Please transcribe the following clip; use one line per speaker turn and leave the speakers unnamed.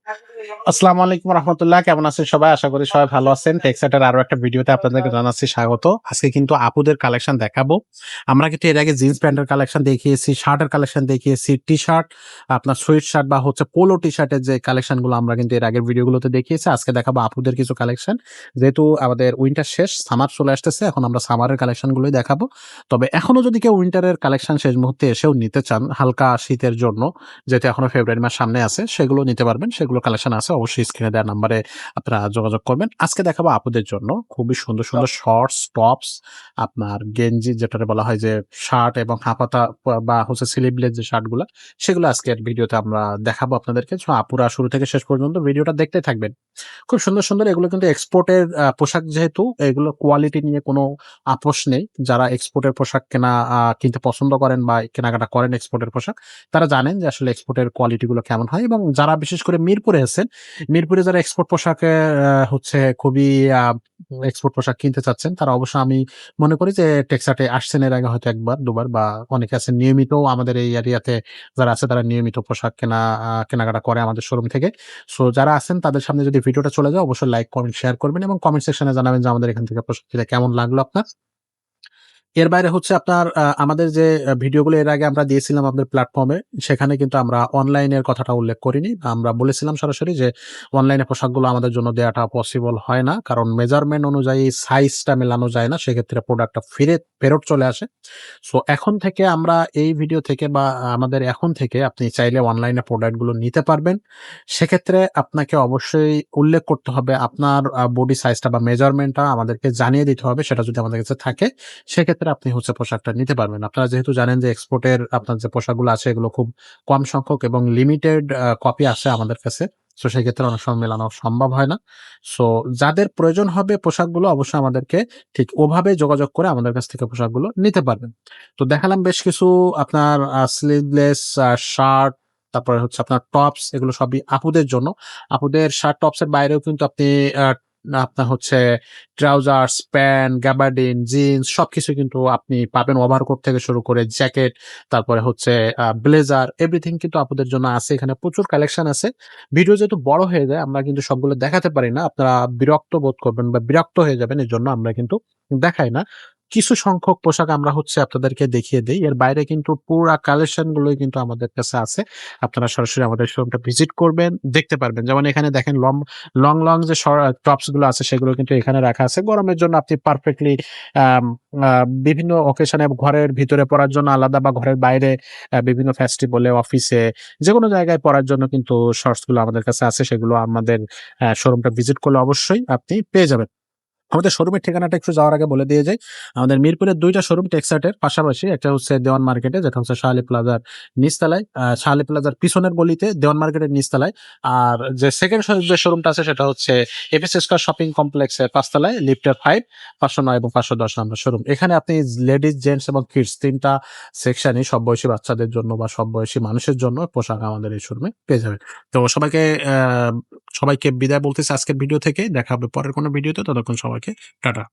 আসসালামু আলাইকুম রহমতুল্লাহ। কেমন আছেন সবাই? আশা করি সবাই ভালো আছেন। টেক্সটাইলের আরো একটা ভিডিওতে আপনাদেরকে জানাচ্ছি স্বাগত। আজকে কিন্তু আপুদের কালেকশন দেখাবো। আমরা কিন্তু এর আগে জিন্স প্যান্টের কালেকশন দেখিয়েছি, শার্টের কালেকশন দেখিয়েছি, টি-শার্ট, আপনার সোয়েট শার্ট বা হচ্ছে পোলো টি-শার্টের যে কালেকশন গুলো আমরা কিন্তু এর আগের ভিডিওগুলোতে দেখিয়েছি। আজকে দেখাবো আপুদের কিছু কালেকশন। যেহেতু আমাদের উইন্টার শেষ, সামার চলে আসতেছে। এখন আমরা সামারের কালেকশন গুলোই দেখাবো। তবে এখনো যদি কেউ উইন্টারের কালেকশন শেষ মুহূর্তে এসেও নিতে চান হালকা শীতের জন্য, যেহেতু এখনো ফেব্রুয়ারি মাস সামনে আছে, সেগুলো নিতে পারবেন। সেগুলো কালেকশন আছে। অবশ্যই স্ক্রিনে দেওয়া নাম্বারে আপনারা যোগাযোগ করবেন। আজকে দেখাবো আপুদের জন্য খুবই সুন্দর, সুন্দর শর্টস, টপস, আপনার গেঞ্জি যেটাকে বলা হয় যে শার্ট এবং হাফহাতা বা হচ্ছে স্লিভলেস যে শার্টগুলা, সেগুলো আজকের ভিডিওতে আমরা দেখাবো আপনাদেরকে। সো আপুরা শুরু থেকে শেষ পর্যন্ত ভিডিওটা দেখতে থাকবেন। খুব সুন্দর, সুন্দর এগুলো কিন্তু এক্সপোর্টের পোশাক, যেহেতু এগুলো কোয়ালিটি নিয়ে কোনো আপোস নেই। যারা এক্সপোর্টের পোশাক কিনতে পছন্দ করেন বা কেনাকাটা করেন এক্সপোর্টের পোশাক, তারা জানেন যে আসলে এক্সপোর্টের কোয়ালিটি গুলো কেমন হয়। এবং যারা বিশেষ করে মিরপুরে আছেন, মিরপুরে যারা এক্সপোর্ট পোশাকে হচ্ছে খুবই আ এক্সপোর্ট পোশাক কিনতে চাচ্ছেন, তারা অবশ্য আমি মনে করি যে টেক্সাটে আসছেন এর আগে হয়তো ১ বার ২ বার, বা অনেকে আছেন নিয়মিত আমাদের এই এরিয়াতে যারা আছে, তারা নিয়মিত পোশাক কেনাকাটা করে আমাদের শোরুম থেকে। সো যারা আছেন তাদের সামনে যদি ভিডিওটা চলে যায়, অবশ্যই লাইক, কমেন্ট, শেয়ার করবেন এবং কমেন্ট সেকশনে জানাবেন যে আমাদের এখান থেকে পোশাক কিনে কেমন লাগলো আপনার। এর বাইরে হচ্ছে আপনার আমাদের যে ভিডিওগুলো এর আগে আমরা দিয়েছিলাম আপনাদের প্ল্যাটফর্মে, সেখানে কিন্তু আমরা অনলাইনের কথাটা উল্লেখ করিনি। আমরা বলেছিলাম সরাসরি যে অনলাইনে পোশাকগুলো আমাদের জন্য দেয়াটা পসিবল হয় না। কারণ মেজারমেন্ট অনুযায়ী সাইজটা মেলানো যায় না। সেক্ষেত্রে প্রোডাক্টটা ফেরত চলে আসে। সো এখন থেকে আমরা এই ভিডিও থেকে বা আমাদের এখন থেকে আপনি চাইলে অনলাইনে প্রোডাক্টগুলো নিতে পারবেন। সেক্ষেত্রে আপনাকে অবশ্যই উল্লেখ করতে হবে আপনার বডি সাইজটা বা মেজারমেন্টটা আমাদেরকে জানিয়ে দিতে হবে। সেটা যদি আমাদের কাছে থাকে, সেক্ষেত্রে আপনি হচ্ছে পোশাকটা নিতে পারবেন। আপনারা যেহেতু জানেন যে এক্সপোর্টের আপনার যে পোশাকগুলো আছে, এগুলো খুব কম সংখ্যক এবং লিমিটেড কপি আছে আমাদের কাছে। সো সেক্ষেত্রে অনেক সময় মেলানো সম্ভব হয় না। সো যাদের প্রয়োজন হবে পোশাকগুলো, অবশ্যই আমাদেরকে ঠিক ওভাবে যোগাযোগ করে আমাদের কাছ থেকে পোশাকগুলো নিতে পারবেন। তো দেখালাম বেশ কিছু আপনার স্লিভলেস শার্ট, তারপরে হচ্ছে আপনার টপস, এগুলো সবই আপুদের জন্য। আপুদের শার্ট টপস এর বাইরেও কিন্তু আপনি আ আপনার হচ্ছে ট্রাউজার্স, প্যান্ট, গ্যাবার্ডিন, জিন্স সবকিছু কিন্তু আপনি পাবেন। ওভারকোট থেকে শুরু করে জ্যাকেট, তারপরে হচ্ছে ব্লেজার, এভরিথিং কিন্তু আপুদের জন্য আছে। এখানে প্রচুর কালেকশন আছে। ভিডিও যেহেতু বড় হয়ে যায়, আমরা কিন্তু সবগুলো দেখাতে পারি না। আপনারা বিরক্ত বোধ করবেন বা বিরক্ত হয়ে যাবেন। এজন্য আমরা কিন্তু দেখাই না। কিছু সংখ্যক পোশাক আমরা হচ্ছে আপনাদেরকে দেখিয়ে দেই। এর বাইরে কিন্তু পুরা কালেকশন গুলোই কিন্তু আমাদের কাছে আছে। আপনারা সরাসরি আমাদের শোরুমটা ভিজিট করবেন, দেখতে পারবেন। যেমন এখানে দেখেন লং যে টপস গুলো আছে, সেগুলো কিন্তু এখানে রাখা আছে। গরমের জন্য আপনি পারফেক্টলি আম আ বিভিন্ন অকেশনে ঘরের ভিতরে পড়ার জন্য আলাদা বা ঘরের বাইরে বিভিন্ন ফেস্টিভ্যালে, অফিসে, যেকোনো জায়গায় পড়ার জন্য কিন্তু শর্টস গুলো আমাদের কাছে আছে। সেগুলো আমাদের শোরুমটা ভিজিট করলে অবশ্যই আপনি পেয়ে যাবেন। আমাদের শোরুমের ঠিকানাটা একটু যাওয়ার আগে বলে দিয়ে যাই। আমাদের মিরপুরের ২ টা শোরুম টেক্সাটের পাশাপাশি। একটা হচ্ছে দেওয়ান মার্কেটে, যেটা হচ্ছে শাহ আলী প্লাজার নিচতলায়। শাহ আলী প্লাজার পিছনের গলিতে দেওয়ান মার্কেটের নিচতলায়। আর যে সেকেন্ড যে শোরুমটা আছে, সেটা হচ্ছে এফএস স্কয়ার শপিং কমপ্লেক্সের ৫ তলায়, লিফটের ৫, ৫০৯ এবং ৫১০ নম্বর শোরুম। এখানে আপনি লেডিস, জেন্টস এবং কিডস ৩ টা সেকশনই সব বয়সী বাচ্চাদের জন্য বা সব বয়সী মানুষের জন্য পোশাক আমাদের এই শোরুমে পেয়ে যাবেন। তো সবাইকে বিদায় বলতেছি আজকের ভিডিও থেকে। দেখা হবে পরের কোনো ভিডিওতে। ততক্ষণ সবাইকে টাটা।